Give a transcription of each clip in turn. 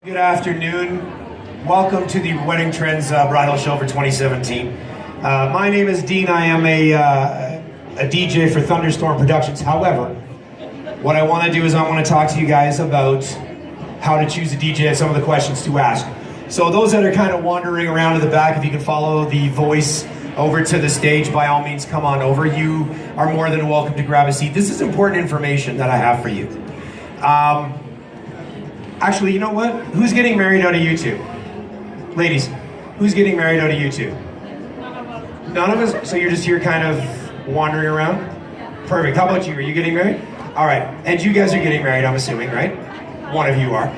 Good afternoon. Welcome to the Wedding Trends Bridal Show for 2017. My name is Dean. I am a DJ for Thunderstorm Productions. However, what I want to do is I want to talk to you guys about how to choose a DJ and some of the questions to ask. So those that are kind of wandering around in the back, if you can follow the voice over to the stage, by all means come on over. You are more than welcome to grab a seat. This is important information that I have for you. Actually, you know what? Who's getting married out of YouTube? Ladies, who's getting married out of YouTube? None of us? So you're just here kind of wandering around? Perfect. How about you? Are you getting married? All right. And you guys are getting married, I'm assuming, right? One of you are.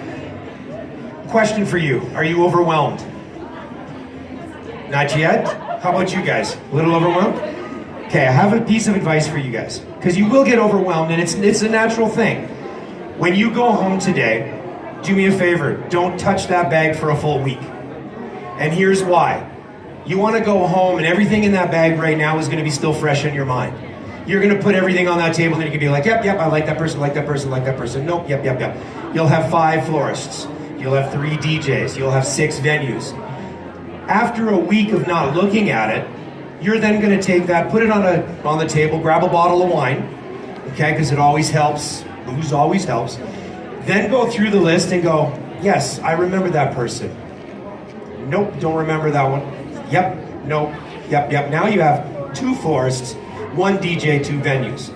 Question for you. Are you overwhelmed? Not yet? How about you guys? A little overwhelmed? Okay, I have a piece of advice for you guys. Because you will get overwhelmed, and it's a natural thing. When you go home today, do me a favor, don't touch that bag for a full week. And here's why. You want to go home and everything in that bag right now is going to be still fresh in your mind. You're going to put everything on that table and you can be like, yep, I like that person, like that person, like that person. Nope, yep. You'll have 5 florists. You'll have 3 DJs. You'll have 6 venues. After a week of not looking at it, you're then going to take that, put it on the table, grab a bottle of wine, okay, because it always helps. Booze always helps. Then go through the list and go, yes, I remember that person. Nope, don't remember that one. Yep, nope, yep. Now you have 2 florists, 1 DJ, 2 venues.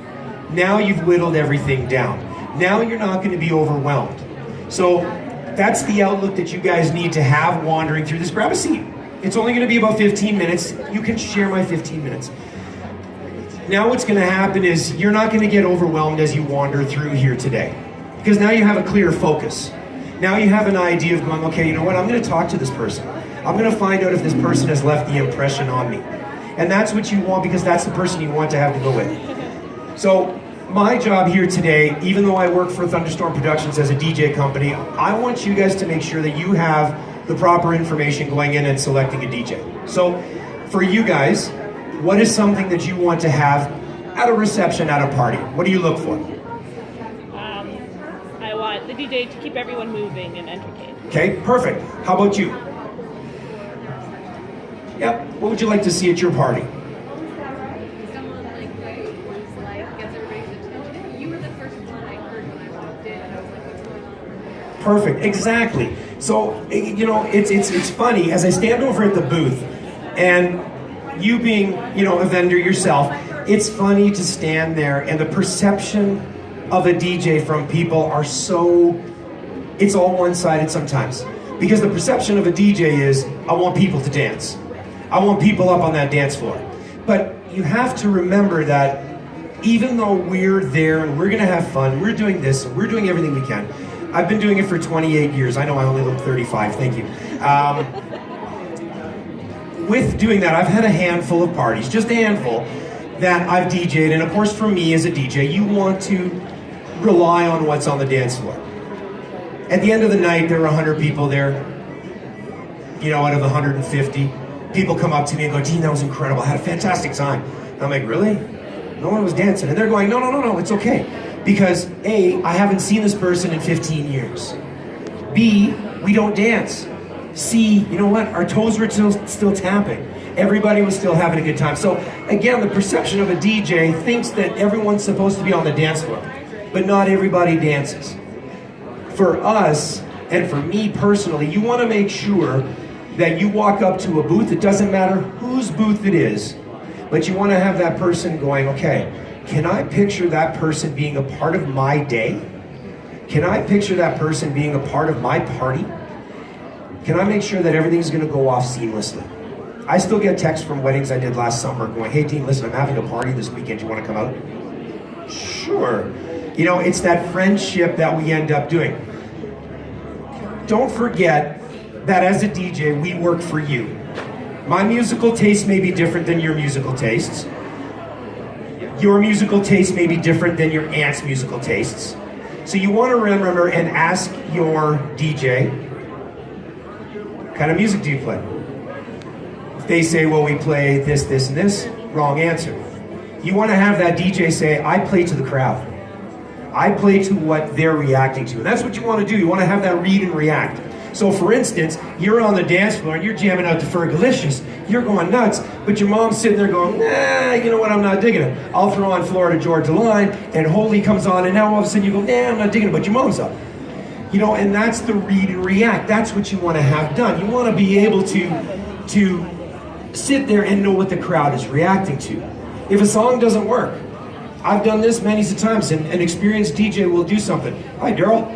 Now you've whittled everything down. Now you're not going to be overwhelmed. So that's the outlook that you guys need to have wandering through this. Grab a seat. It's only going to be about 15 minutes. You can share my 15 minutes. Now what's going to happen is you're not going to get overwhelmed as you wander through here today. Because now you have a clear focus. Now you have an idea of going, okay, you know what, I'm going to talk to this person. I'm going to find out if this person has left the impression on me. And that's what you want, because that's the person you want to have to go with. So my job here today, even though I work for Thunderstorm Productions as a DJ company, I want you guys to make sure that you have the proper information going in and selecting a DJ. So for you guys, what is something that you want to have at a reception, at a party? What do you look for? I want the DJ to keep everyone moving and entertained. Okay, perfect. How about you? Yep. What would you like to see at your party? Someone like gets everybody's attention. You were the first one I heard when I walked in, and I was like, what's going on? Perfect. Exactly. So you know, it's funny as I stand over at the booth, and you being a vendor yourself, it's funny to stand there and the perception of a DJ from people are it's all one-sided sometimes. Because the perception of a DJ is, I want people to dance. I want people up on that dance floor. But you have to remember that even though we're there and we're gonna have fun, we're doing this, and we're doing everything we can. I've been doing it for 28 years. I know I only look 35, thank you. With doing that, I've had a handful of parties, just a handful, that I've DJ'd. And of course, for me as a DJ, you want to rely on what's on the dance floor. At the end of the night, there were 100 people there. Out of the 150, people come up to me and go, Dean, that was incredible. I had a fantastic time. And I'm like, really? No one was dancing. And they're going, no, it's okay. Because A, I haven't seen this person in 15 years. B, we don't dance. C, you know what? Our toes were still tapping. Everybody was still having a good time. So again, the perception of a DJ thinks that everyone's supposed to be on the dance floor, but not everybody dances. For us, and for me personally, you want to make sure that you walk up to a booth. It doesn't matter whose booth it is, but you want to have that person going, okay, can I picture that person being a part of my day? Can I picture that person being a part of my party? Can I make sure that everything's going to go off seamlessly? I still get texts from weddings I did last summer going, hey Dean, listen, I'm having a party this weekend. Do you want to come out? Sure. It's that friendship that we end up doing. Don't forget that as a DJ, we work for you. My musical taste may be different than your musical tastes. Your musical taste may be different than your aunt's musical tastes. So you want to remember and ask your DJ, what kind of music do you play? If they say, well, we play this, this, and this, wrong answer. You want to have that DJ say, I play to the crowd. I play to what they're reacting to. And that's what you want to do. You want to have that read and react. So for instance, you're on the dance floor and you're jamming out to Fergalicious. You're going nuts, but your mom's sitting there going, nah, you know what, I'm not digging it. I'll throw on Florida Georgia Line, and Holy comes on, and now all of a sudden you go, nah, I'm not digging it, but your mom's up. You know, and that's the read and react. That's what you want to have done. You want to be able to sit there and know what the crowd is reacting to. If a song doesn't work, I've done this many times, and an experienced DJ will do something. Hi, Daryl.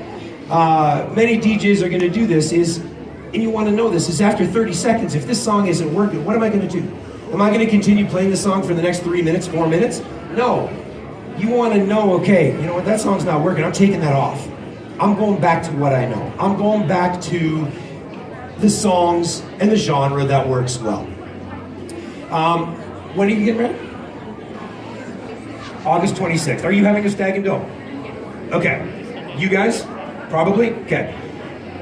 Many DJs are going to do this, and you want to know this, is after 30 seconds, if this song isn't working, what am I going to do? Am I going to continue playing the song for the next 3 minutes, 4 minutes? No. You want to know, okay, you know what, that song's not working, I'm taking that off. I'm going back to what I know. I'm going back to the songs and the genre that works well. When are you getting ready? August 26th. Are you having a Stag Doe? Okay. You guys? Probably? Okay.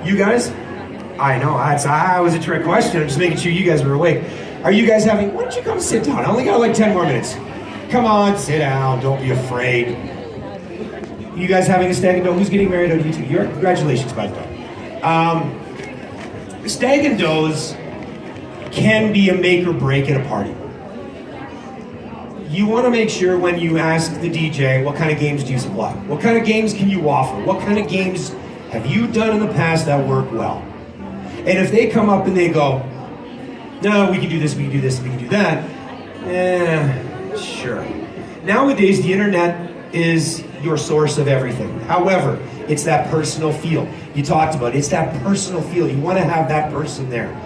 You guys? I know, that was a trick question. I'm just making sure you guys were awake. Are you guys having, why don't you come sit down? I only got like 10 more minutes. Come on, sit down, don't be afraid. You guys having a Stag Doe? Who's getting married on YouTube? Congratulations, by the way. Stag and Does can be a make or break at a party. You want to make sure when you ask the DJ, what kind of games do you supply? What kind of games can you offer? What kind of games have you done in the past that work well? And if they come up and they go, no, we can do this, we can do this, we can do that, sure. Nowadays, the internet is your source of everything. However, it's that personal feel. You talked about it. It's that personal feel. You want to have that person there.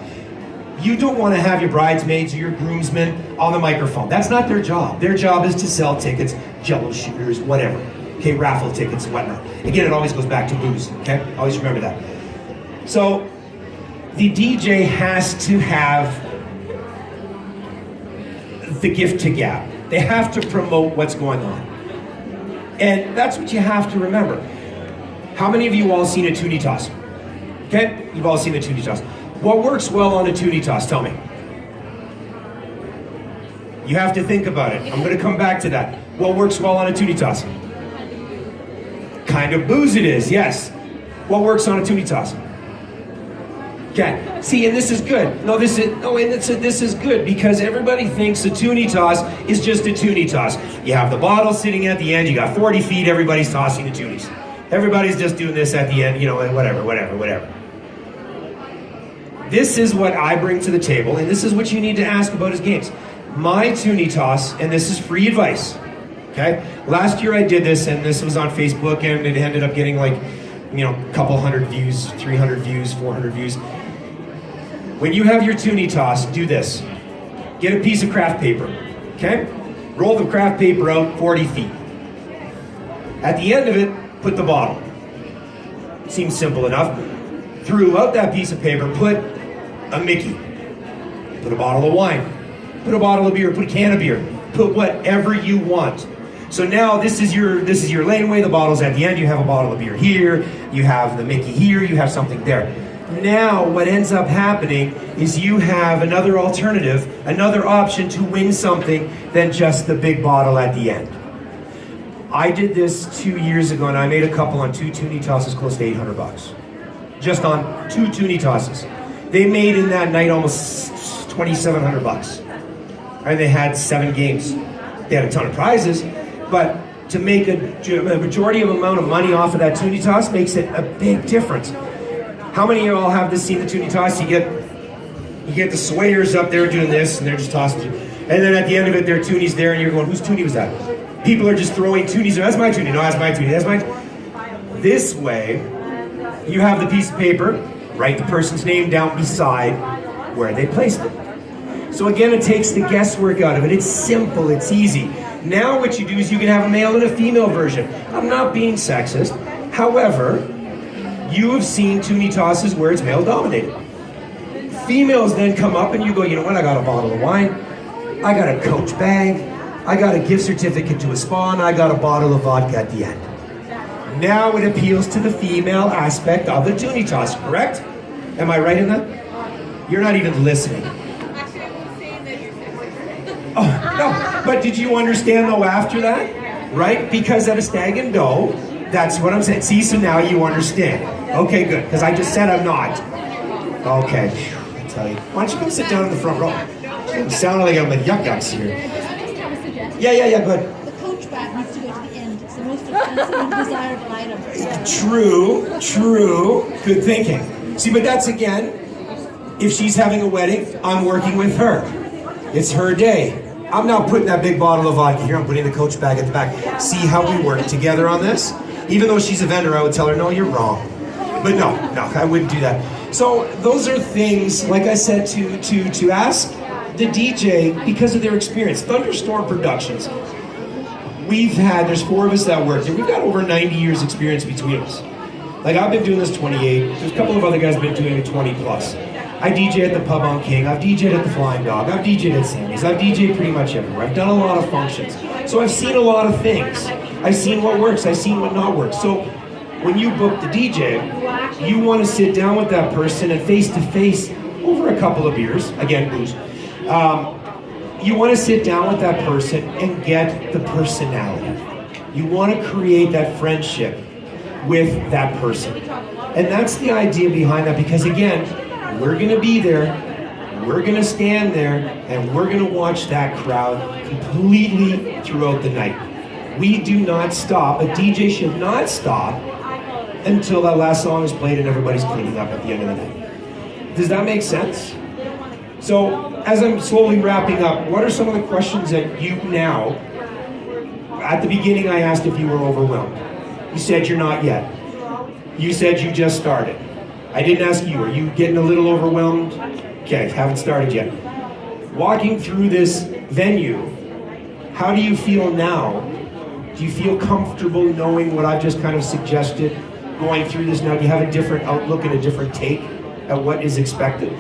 You don't want to have your bridesmaids or your groomsmen on the microphone. That's not their job. Their job is to sell tickets, jello shooters, whatever. Okay, raffle tickets and whatnot. Again, it always goes back to booze, okay? Always remember that. So, the DJ has to have the gift to gab. They have to promote what's going on. And that's what you have to remember. How many of you all seen a toonie toss? Okay, you've all seen a toonie toss. What works well on a toonie toss? Tell me. You have to think about it. I'm going to come back to that. What works well on a toonie toss? Kind of booze it is, yes. What works on a toonie toss? Okay. See, and this is good. This is good because everybody thinks a toonie toss is just a toonie toss. You have the bottle sitting at the end. You got 40 feet. Everybody's tossing the toonies. Everybody's just doing this at the end. You know, and whatever. This is what I bring to the table, and this is what you need to ask about his games. My toonie toss, and this is free advice. Okay. Last year I did this, and this was on Facebook, and it ended up getting like, a couple hundred views, 300 views, 400 views. When you have your toonie toss, do this. Get a piece of craft paper, okay? Roll the craft paper out 40 feet. At the end of it, put the bottle. Seems simple enough. Throughout that piece of paper, put a Mickey. Put a bottle of wine. Put a bottle of beer, put a can of beer. Put whatever you want. So now this is your laneway, the bottle's at the end, you have a bottle of beer here, you have the Mickey here, you have something there. Now, what ends up happening is you have another alternative, another option to win something than just the big bottle at the end. I did this 2 years ago, and I made a couple on 2 toonie tosses close to $800. Just on 2 toonie tosses. They made in that night almost $2,700. And they had 7 games. They had a ton of prizes, but to make a majority of amount of money off of that toonie toss makes it a big difference. How many of you all have seen the toonie toss? You get the swayers up there doing this, and they're just tossing you. And then at the end of it, there are toonies there, and you're going, whose toonie was that? People are just throwing toonies. That's my toonie. No, that's my toonie. That's my toonie. This way, you have the piece of paper, write the person's name down beside where they placed it. So again, it takes the guesswork out of it. It's simple. It's easy. Now what you do is you can have a male and a female version. I'm not being sexist. However, you have seen toonie tosses where it's male dominated. Females then come up and you go, you know what, I got a bottle of wine, I got a Coach bag, I got a gift certificate to a spa, and I got a bottle of vodka at the end. Now it appeals to the female aspect of the toonie toss, correct? Am I right in that? You're not even listening. Actually, I was saying that you're sexist. Oh, no, but did you understand though after that? Right? Because at a Stag and Doe, that's what I'm saying. See, so now you understand. Okay, good, because I just said I'm not. Okay, I tell you. Why don't you come sit down in the front row? I'm sounding like I'm a yuck-yucks here. I just have a suggestion. Yeah, go ahead. The coach bag needs to go to the end. It's the most expensive and desirable item. True. Good thinking. See, but that's again, if she's having a wedding, I'm working with her. It's her day. I'm now putting that big bottle of vodka here. I'm putting the coach bag at the back. See how we work together on this? Even though she's a vendor, I would tell her, no, you're wrong. But no, I wouldn't do that. So those are things, like I said, to ask the DJ because of their experience. Thunderstorm Productions. There's 4 of us that work there. We've got over 90 years experience between us. Like I've been doing this 28. There's a couple of other guys who've been doing it 20 plus. I DJ at the Pub on King. I've DJed at the Flying Dog. I've DJed at Sammy's. I've DJed pretty much everywhere. I've done a lot of functions. So I've seen a lot of things. I've seen what works. I've seen what not works. So when you book the DJ, you want to sit down with that person and face to face over a couple of beers, again, booze. You want to sit down with that person and get the personality. You want to create that friendship with that person. And that's the idea behind that, because again, we're going to be there, we're going to stand there, and we're going to watch that crowd completely throughout the night. We do not stop. A DJ should not stop until that last song is played and everybody's cleaning up at the end of the night. Does that make sense? So, as I'm slowly wrapping up, what are some of the questions that you now, at the beginning I asked if you were overwhelmed. You said you're not yet. You said you just started. I didn't ask you, are you getting a little overwhelmed? Okay, haven't started yet. Walking through this venue, how do you feel now? Do you feel comfortable knowing what I've just kind of suggested? Going through this now, do you have a different outlook and a different take at what is expected?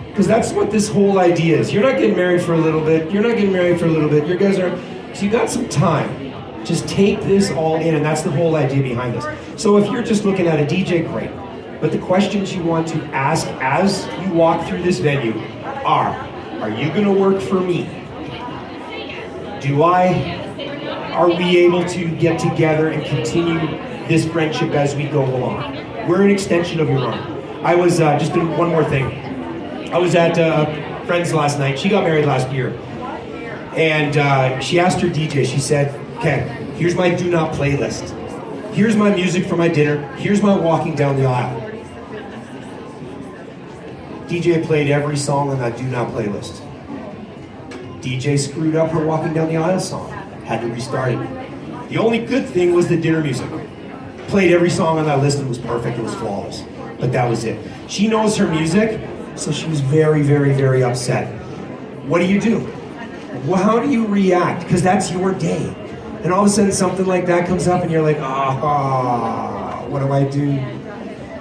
Because that's what this whole idea is. You're not getting married for a little bit. You're not getting married for a little bit. You guys are, so you got some time. Just take this all in, and that's the whole idea behind this. So if you're just looking at a DJ, great. But the questions you want to ask as you walk through this venue are you gonna work for me? Are we able to get together and continue this friendship as we go along? We're an extension of your own. I was, just doing one more thing. I was at a friend's last night. She got married last year. And she asked her DJ, she said, okay, here's my do not playlist. Here's my music for my dinner. Here's my walking down the aisle. DJ played every song on that do not playlist. DJ screwed up her walking down the aisle song. Had to restart it. The only good thing was the dinner music. Played every song on that list and it was perfect, it was flawless. But that was it. She knows her music, so she was very, very, very upset. What do? Well, how do you react? Because that's your day. And all of a sudden something like that comes up and you're like, what do I do?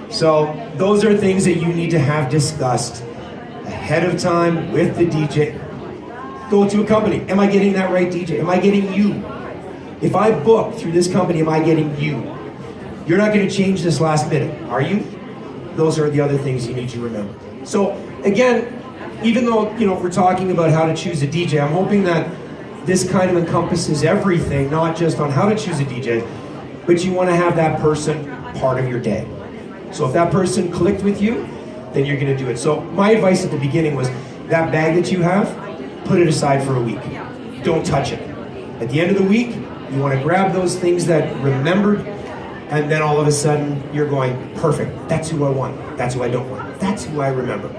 So those are things that you need to have discussed ahead of time with the DJ. Go to a company. Am I getting that right DJ? Am I getting you? If I book through this company, am I getting you? You're not going to change this last minute, are you? Those are the other things you need to remember. So again, even though we're talking about how to choose a DJ, I'm hoping that this kind of encompasses everything, not just on how to choose a DJ, but you want to have that person part of your day. So if that person clicked with you, then you're going to do it. So my advice at the beginning was that bag that you have, put it aside for a week. Don't touch it. At the end of the week, you want to grab those things that remembered, and then all of a sudden you're going, perfect. That's who I want. That's who I don't want. That's who I remember.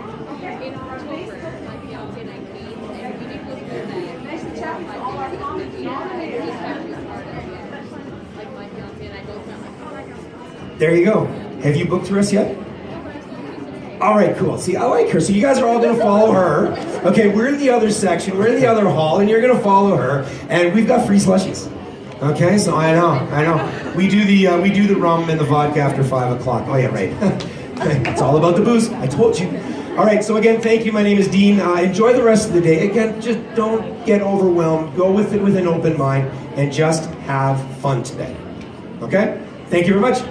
There you go. Have you booked through us yet? All right, cool. See, I like her. So you guys are all going to follow her. Okay, we're in the other section. We're in the other hall, and you're going to follow her. And we've got free slushies. Okay, so I know. We do the rum and the vodka after 5 o'clock. Oh yeah, right. It's all about the booze. I told you. All right. So again, thank you. My name is Dean. Enjoy the rest of the day. Again, just don't get overwhelmed. Go with it with an open mind, and just have fun today. Okay. Thank you very much.